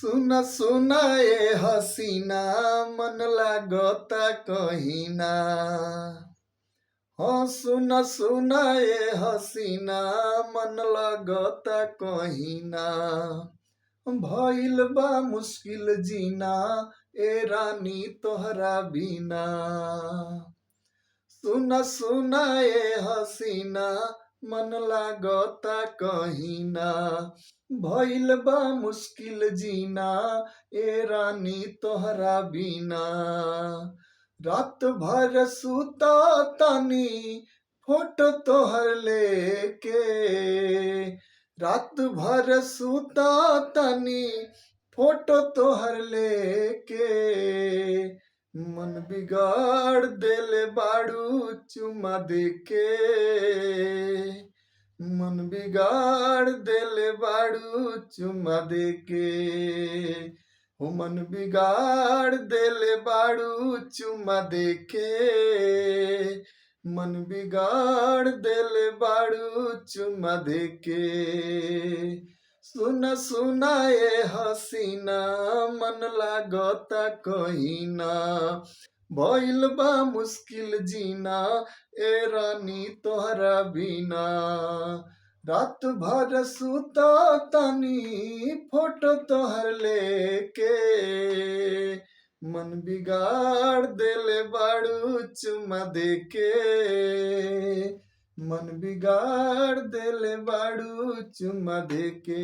सुना सुना ए हसीना मन लागता कहीं ना। हाँ सुना सुना ए हसीना मन लागता कहीं ना। भइल बा मुश्किल जीना ए रानी तोहरा बिना। सुना सुना ए हसीना मन लागता कहीं ना। भइल बा मुश्किल जीना ए रानी तोहरा बिना। रात भर सुता तानी फोटो तोहर लेके। रात भर सुता तानी फोटो तोहर लेके। मन बिगाड़ देले बाड़ू चुमा देके। मन बिगाड़ देले बाड़ू चुमा देके। हो मन बिगाड़ देले बाड़ू चुमा देके। मन बिगाड़ देले बाड़ू चुमा देके। सुना सुना ए हसीना मन लागता कहीं ना। भइल बा मुश्किल जीना ए रानी तोहरा बिना। रात भर सुता तानी फोटो तोहर लेके। मन बिगाड़ देले बाड़ू चुमा देके। मन बिगाड़ देले बाड़ू चुमा देके।